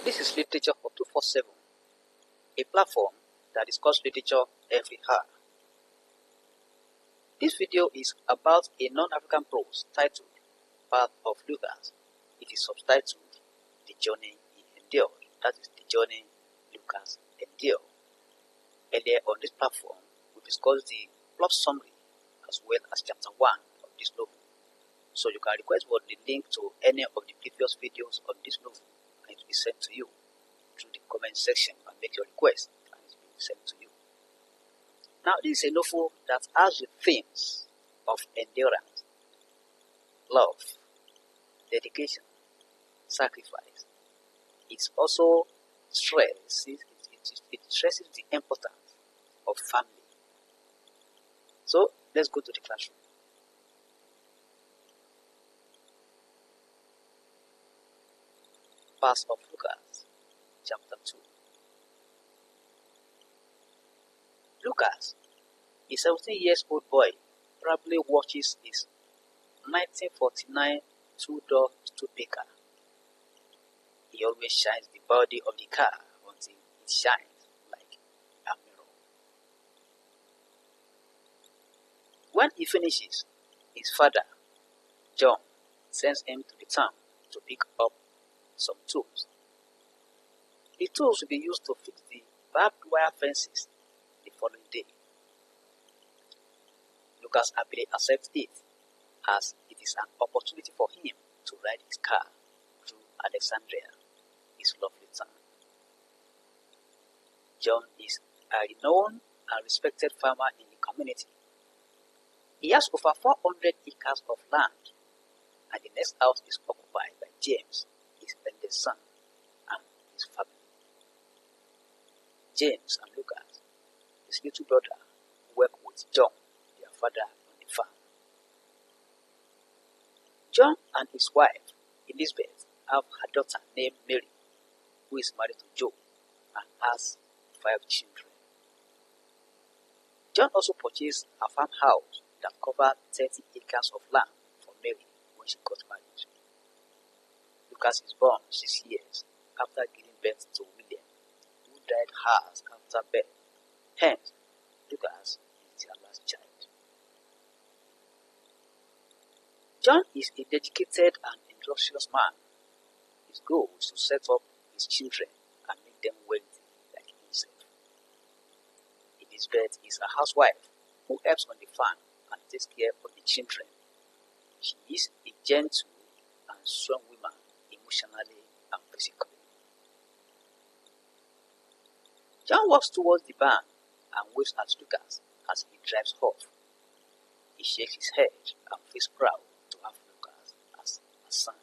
This is Literature for 247, a platform that discusses literature every hour. This video is about a non-African prose titled Path of Lucas. It is subtitled The Journey He Endured. That is the journey Lucas endured. Earlier on this platform, we discussed the plot summary as well as chapter 1 of this novel. So you can request for the link to any of the previous videos on this novel and it will be sent to you through the comment section. And make your request and it will be sent to you. Now this is a novel that has the themes of endurance, love, dedication, sacrifice. It also stresses the importance of family. So let's go to the classroom. Path of Lucas, chapter 2. Lucas, a 17-year-old boy, probably watches his 1949 two-door Studebaker. He always shines the body of the car until it shines like a mirror. When he finishes, his father, John, sends him to the town to pick up some tools. The tools will be used to fix the barbed wire fences the following day. Lucas happily accepts it as it is an opportunity for him to ride his car through Alexandria, his lovely town. John is a renowned and respected farmer in the community. He has over 400 acres of land, and the next house is occupied by James, his eldest son, and his family. James and Lucas, his little brother, work with John, their father, on the farm. John and his wife, Elizabeth, have a daughter named Mary, who is married to Joe and has 5 children. John also purchased a farmhouse that covered 30 acres of land for Mary when she got married. Lucas is born 6 years after giving birth to William, who died hours after birth. Hence, Lucas is their last child. John is a dedicated and industrious man. His goal is to set up his children and make them wealthy like himself. Elizabeth is a housewife who helps on the farm and takes care of the children. She is a gentle and strong woman emotionally and physically. John walks towards the barn and waves at Lucas as he drives off. He shakes his head and feels proud to have Lucas as a son.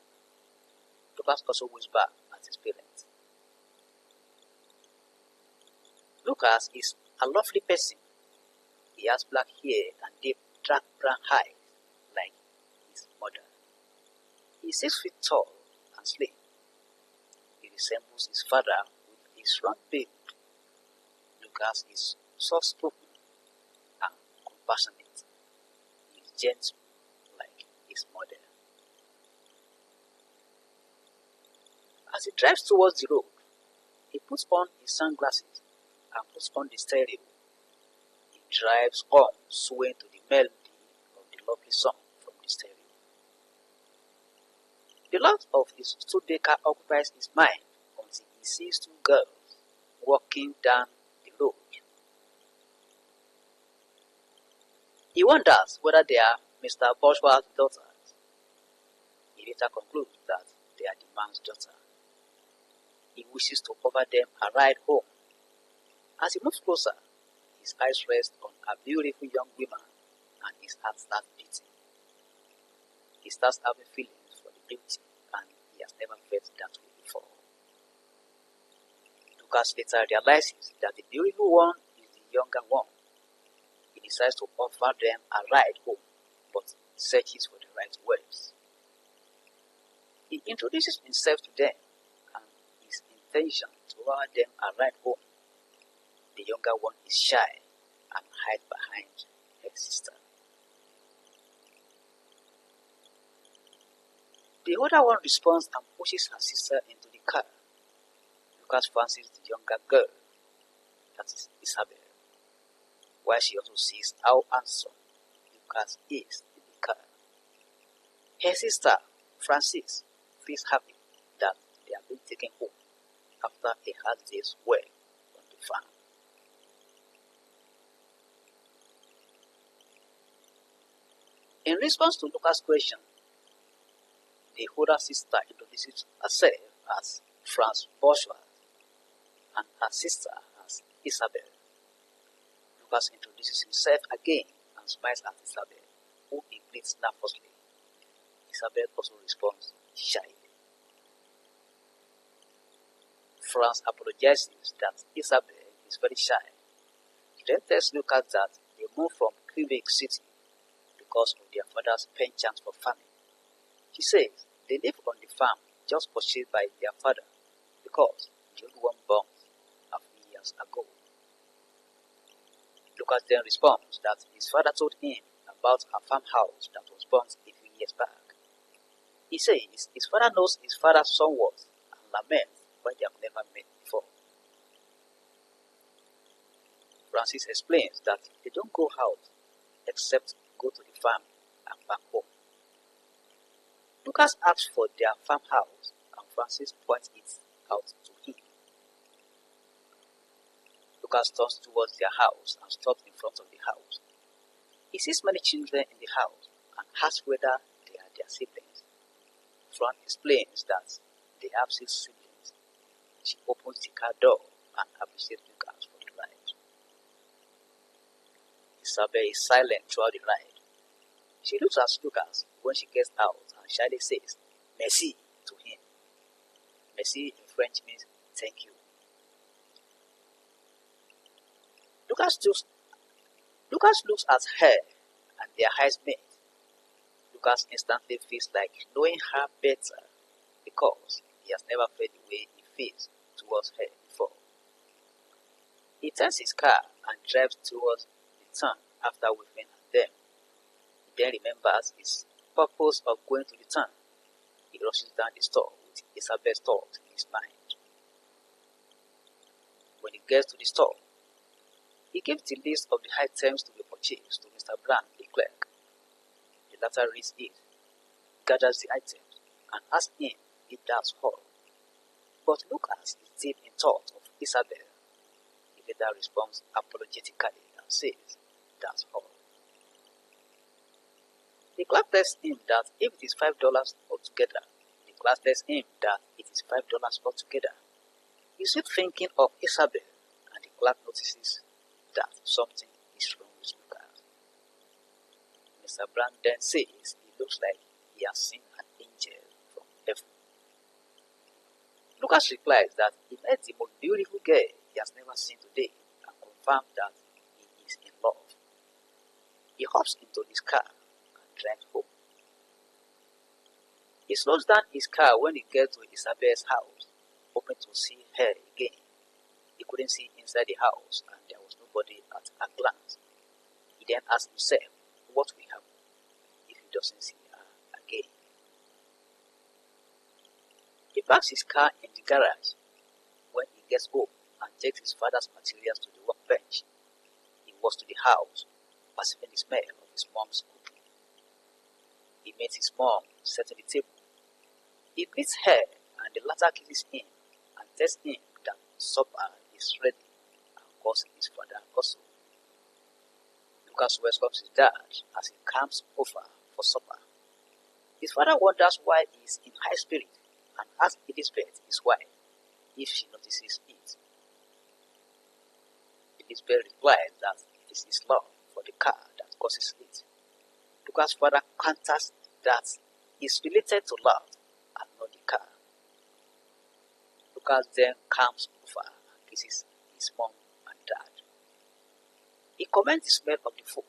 Lucas also waves back at his parents. Lucas is a lovely person. He has black hair and deep dark brown eyes like his mother. He is 6 feet tall and slim. He resembles his father with a strong build. Lucas is soft-spoken and compassionate. He is gentle like his mother. As he drives towards the road, he puts on his sunglasses and puts on the stereo. He drives on, swaying to the melody of the lovely song from the stereo. The lot of his Studebaker occupies his mind until he sees 2 girls walking down the road. He wonders whether they are Mr. Bourgeois' daughters. He later concludes that they are the man's daughter. He wishes to offer them a ride home. As he moves closer, his eyes rest on a beautiful young woman and his heart starts beating. He starts having feelings for the beauty and he has never felt that way before. Lucas later realizes that the beautiful one is the younger one. He decides to offer them a ride home, but searches for the right words. He introduces himself to them and his intention to offer them a ride home. The younger one is shy and hides behind her sister. The other one responds and pushes her sister into the car. Lucas fancies the younger girl, that is Isabel, while she also sees how handsome Lucas is in the car. Her sister, Frances, feels happy that they have been taken home after a hard day's work on the farm. In response to Lucas' question, the older sister introduces herself as Franz Bourgeois and her sister as Isabel. Lucas introduces himself again and smiles at Isabel, who he greets nervously. Isabel also responds shyly. Franz apologizes that Isabel is very shy. He then tells Lucas that they moved from Quebec City because of their father's penchant for farming. She says they live on the farm just purchased by their father because the old one burned a few years ago. Lucas then responds that his father told him about a farmhouse that was burnt a few years back. He says his father knows his father's somewhat and laments why they have never met before. Francis explains that they don't go out except go to the farm and back home. Lucas asks for their farmhouse and Francis points it out to him. Lucas turns towards their house and stops in front of the house. He sees many children in the house and asks whether they are their siblings. Fran explains that they have 6 siblings. She opens the car door and appreciates Lucas for the ride. Isabel is silent throughout the ride. She looks at Lucas when she gets out and shyly says "Merci" to him. Merci in French means thank you. Lucas looks at her and their eyes meet. Lucas instantly feels like knowing her better because he has never felt the way he feels towards her before. He turns his car and drives towards the town after waving at them. He then remembers his purpose of going to the town. He rushes down the store with Isabel's thought in his mind. When he gets to the store, he gives the list of the items to be purchased to Mr. Brand, the clerk. The latter reads it, gathers the items, and asks him if that's all. But Lucas is deep in thought of Isabel. He later responds apologetically and says, "That's all." The clerk tells him that if it is $5 altogether, the clerk tells him that it is $5 altogether. He's still thinking of Isabel, and the clerk notices that something is wrong with Lucas. Mr. Brand then says he looks like he has seen an angel from heaven. Lucas replies that he met the most beautiful girl he has never seen today and confirms that he is in love. He hops into his car and drives home. He slows down his car when he gets to Isabel's house, hoping to see her again. He couldn't see inside the house and there was nobody at a glance. He then asked himself what will happen if he doesn't see her again. He parks his car in the garage. When he gets home and takes his father's materials to the workbench, he walks to the house, perceiving the smell of his mom's cooking. He meets his mom setting the table. He greets her and the latter kisses him and tells him that supper is ready and calls his father also. Lucas welcomes his dad as he comes over for supper. His father wonders why he is in high spirit and asks Elizabeth, his wife, if she notices it. Elizabeth replies that it is his love for the car that causes it. Lucas' father counters that is related to love and not the car. Lucas then comes over and kisses his mom and dad. He comments the smell of the food.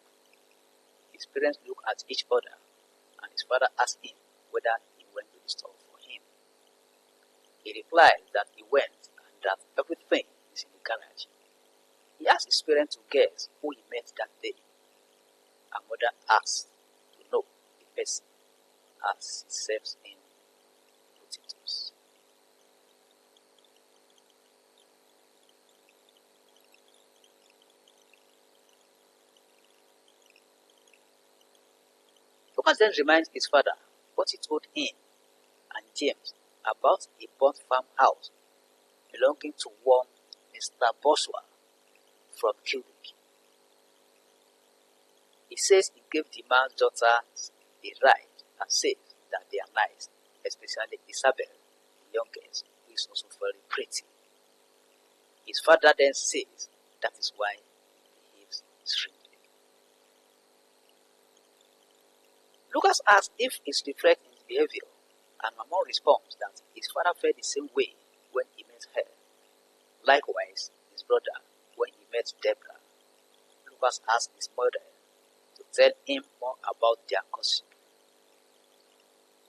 His parents look at each other and his father asks him whether he went to the store for him. He replies that he went and that everything is in the garage. He asks his parents to guess who he met that day. Her mother asks to know the person as he serves in potatoes. then reminds his father what he told him and James about a burnt farmhouse belonging to one Mr. Boswell from Cubic. He says he gave the man's daughters a ride and says that they are nice, especially Isabel, the youngest, who is also very pretty. His father then says that is why he behaves strangely. Lucas asks if it's reflects in his behavior, and Mammon responds that his father felt the same way when he met her. Likewise, his brother when he met Deborah. Lucas asked his mother to tell him more about their cousin.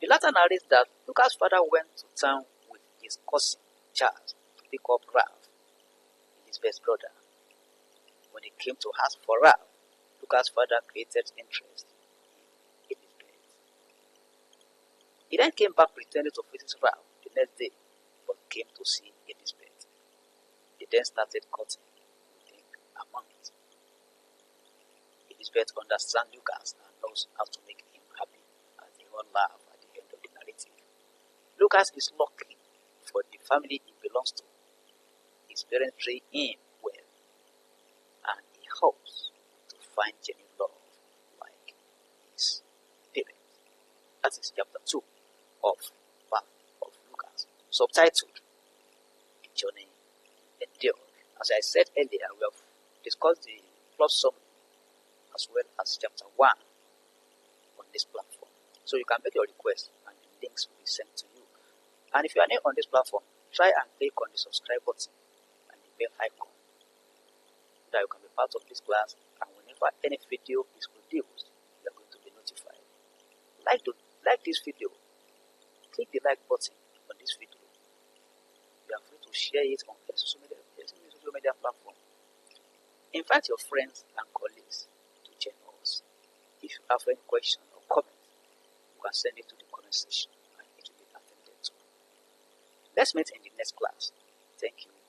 The latter narrates that Lucas' father went to town with his cousin Charles to pick up Ralph, his best brother. When they came to ask for Ralph, Lucas' father created interest in Elizabeth. He then came back pretending to visit Ralph the next day, but came to see Elizabeth. They then started cutting within a month. Elizabeth understands Lucas and knows how to make him happy, as they all laugh at the end of the narrative. Lucas is lucky for the family he belongs to. His parents treat him well, and he hopes to find genuine love like his parents. That is chapter 2 of part of Lucas, subtitled The Journey Endured. As I said earlier, we have discussed the plot summary as well as chapter 1 on this platform. So you can make your request and the links will be sent to you. And if you are new on this platform, try and click on the subscribe button and the bell icon so that you can be part of this class, and whenever any video is produced, you are going to be notified. Like this video, click the like button on this video. You are free to share it on any social media platform. Invite your friends and colleagues to join us. If you have any question or comment, you can send it to the comment section and it will be attended to. Let's meet in the next class. Thank you.